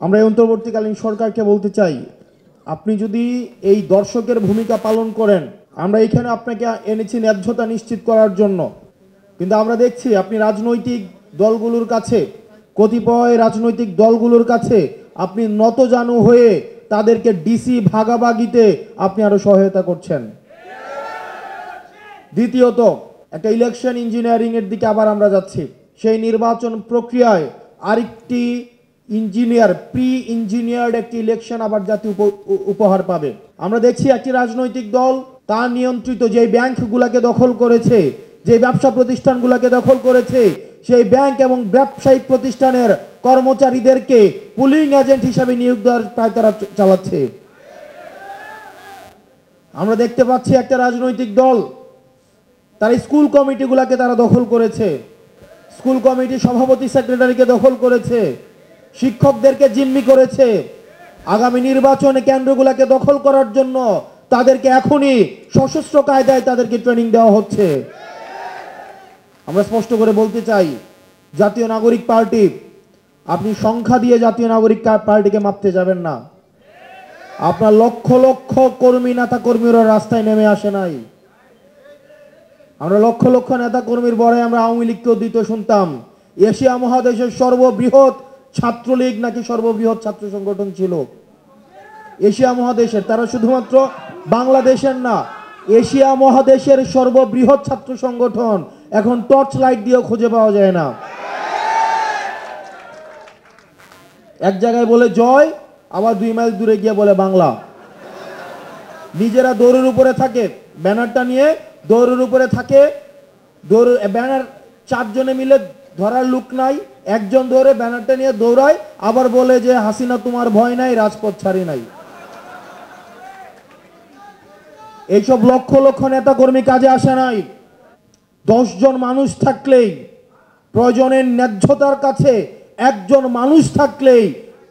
আমরা এই অন্তর্বর্তীকালীন সরকারকে বলতে চাই, আপনি যদি এই দর্শকের ভূমিকা পালন করেন, আমরা এখানে আপনাকে এনেছি ন্যায্যতা নিশ্চিত করার জন্য, কিন্তু আমরা দেখছি আপনি রাজনৈতিক দলগুলোর কাছে, কতিপয় রাজনৈতিক দলগুলোর কাছে আপনি নতজানু হয়ে তাদেরকে ডিসি ভাগাভাগিতে আপনি আরো সহায়তা করছেন। দ্বিতীয়ত, একটা ইলেকশন ইঞ্জিনিয়ারিং এর দিকে আবার আমরা যাচ্ছি। সেই নির্বাচন প্রক্রিয়ায় আরেকটি প্রি ইঞ্জিনিয়ার্ড একটি ইলেকশন আবার জাতি উপহার পাবে। আমরা দেখছি একটি রাজনৈতিক দল তার নিয়ন্ত্রিত যে ব্যাংকগুলোকে দখল করেছে, যে ব্যবসা প্রতিষ্ঠানগুলোকে দখল করেছে, সেই ব্যাংক এবং ব্যবসায়িক প্রতিষ্ঠানের কর্মচারীদেরকে পুলিং এজেন্ট হিসাবে নিয়োগ দেওয়ার পায়তারা চালাচ্ছে। আমরা দেখতে পাচ্ছি একটা রাজনৈতিক দল তার স্কুল কমিটিগুলোকে তারা দখল করেছে, স্কুল কমিটির সভাপতি সেক্রেটারিকে দখল করেছে, শিক্ষকদেরকে জিম্মি করেছে। আগামী নির্বাচনে কেন্দ্রগুলোকে দখল করার জন্য তাদেরকে এখনই সশস্ত্র কায়দায় তাদেরকে ট্রেনিং দেওয়া হচ্ছে। আমরা স্পষ্ট করে বলতে চাই, জাতীয় নাগরিক পার্টি, আপনি সংখ্যা দিয়ে জাতীয় নাগরিক পার্টিকে মাপতে যাবেন না। আপনার লক্ষ লক্ষ কর্মী নেতা কর্মীরা রাস্তায় নেমে আসে নাই। আমরা লক্ষ লক্ষ নেতা কর্মীর বড় আমরা আওয়ামী লীগকেও দিতে শুনতাম এশিয়া মহাদেশের সর্ববৃহৎ ছাত্রলীগ নাকি সর্ববৃহৎ ছাত্র সংগঠন ছিল এশিয়া মহাদেশের। তারা শুধুমাত্র বাংলাদেশের না, এশিয়া মহাদেশের সর্ববৃহৎ ছাত্র সংগঠন এখন টর্চ লাইট দিয়েও খুঁজে পাওয়া যায় না। এক জায়গায় বলে জয়, আবার 2 মাইল দূরে গিয়ে বলে বাংলা। নিজেরা দৌড়ের উপরে থাকে, ব্যানারটা নিয়ে দৌড়ের উপরে থাকে, ব্যানার 4 জনে মিলে ধরার লোক নাই, একজন ধরে ব্যানারটা নিয়ে দৌড়ায়, আবার বলে যে হাসিনা তোমার ভয় নাই, রাজপথ ছাড়ি নাই। এইসব লক্ষ লক্ষ নেতা কর্মী কাজে আসে নাই। 10 জন মানুষ থাকলেই, প্রয়োজনের ন্যায্যতার কাছে একজন মানুষ থাকলেই,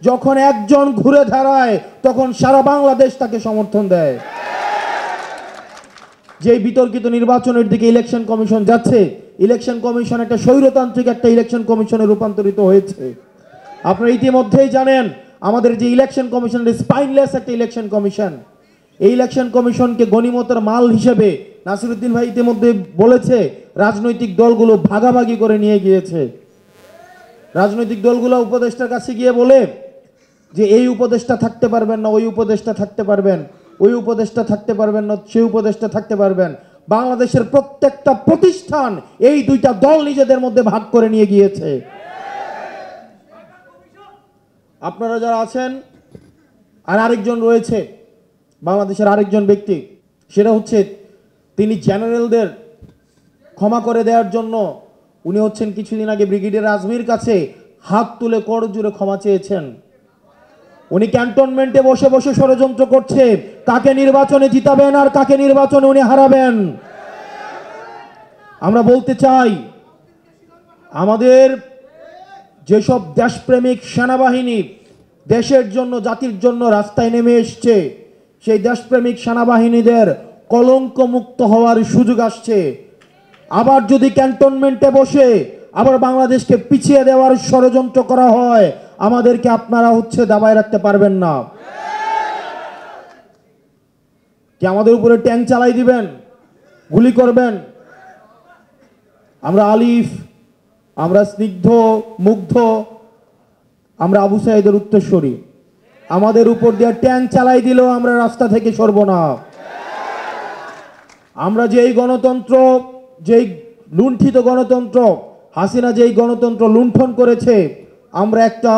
যখন একজন ঘুরে দাঁড়ায় তখন সারা বাংলাদেশ তাকে সমর্থন দেয়। যে বিতর্কিত নির্বাচনের দিকে ইলেকশন কমিশন যাচ্ছে, ইলেকশন কমিশন একটা স্বৈরতান্ত্রিক একটা ইলেকশন কমিশনে রূপান্তরিত হয়েছে। আপনারা ইতিমধ্যেই জানেন আমাদের যে ইলেকশন কমিশন স্পাইনলেস একটা ইলেকশন কমিশন। এই ইলেকশন কমিশনকে গণিমতের মাল হিসেবে নাসিরউদ্দিন ভাই ইতিমধ্যে বলেছে রাজনৈতিক দলগুলো ভাগাভাগি করে নিয়ে গিয়েছে। রাজনৈতিক দলগুলো উপদেষ্টার কাছে গিয়ে বলে যে এই উপদেষ্টা থাকতে পারবেন না, ওই উপদেষ্টা থাকতে পারবেন, ওই উপদেষ্টা থাকতে পারবেন না, সেই উপদেষ্টা থাকতে পারবেন। বাংলাদেশের প্রত্যেকটা প্রতিষ্ঠান এই 2টা দল নিজেদের মধ্যে ভাগ করে নিয়ে গিয়েছে। আপনারা যারা আছেন, আর আরেকজন রয়েছে বাংলাদেশের আরেকজন ব্যক্তি, সেটা হচ্ছে তিনি জেনারেলদের ক্ষমা করে দেওয়ার জন্য উনি হচ্ছেন কিছুদিন আগে ব্রিগেডিয়ার আজমির কাছে হাত তুলে করজোড়ে ক্ষমা চেয়েছেন। উনি ক্যান্টনমেন্টে বসে বসে ষড়যন্ত্র করছে কাকে নির্বাচনে জিতাবেন আর কাকে নির্বাচনে উনি হারাবেন। আমরা বলতে চাই, আমাদের যেসব দেশপ্রেমিক সেনাবাহিনী দেশের জন্য জাতির জন্য রাস্তায় নেমে এসছে, সেই দেশপ্রেমিক সেনাবাহিনীদের কলঙ্ক মুক্ত হওয়ার সুযোগ আসছে। আবার যদি ক্যান্টনমেন্টে বসে আবার বাংলাদেশকে পিছিয়ে দেওয়ার ষড়যন্ত্র করা হয়, আমাদেরকে আপনারা দাবায় রাখতে পারবেন না। কি আমাদের উপরে ট্যাঙ্ক চালাই দিবেন, গুলি করবেন? আমরা আলিফ, আমরা স্নিগ্ধ, মুগ্ধ, আমরা আবু সাইদের উত্তরসূরি, আমাদের উপর দিয়ে ট্যাঙ্ক চালাই দিলেও আমরা রাস্তা থেকে সরব না। আমরা যেই গণতন্ত্র, যেই লুণ্ঠিত গণতন্ত্র, হাসিনা যেই গণতন্ত্র লুণ্ঠন করেছে, আমরা একটা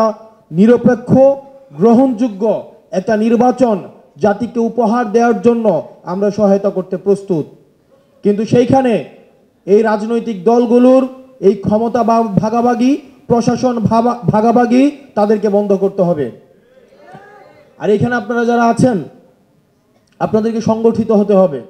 নিরপেক্ষ গ্রহণযোগ্য একটা নির্বাচন জাতিকে উপহার দেওয়ার জন্য আমরা সহায়তা করতে প্রস্তুত। কিন্তু সেইখানে এই রাজনৈতিক দলগুলোর এই ক্ষমতা ভাগাভাগি, প্রশাসন ভাগাভাগি তাদেরকে বন্ধ করতে হবে। আর এখানে আপনারা যারা আছেন, আপনাদেরকে সংগঠিত হতে হবে।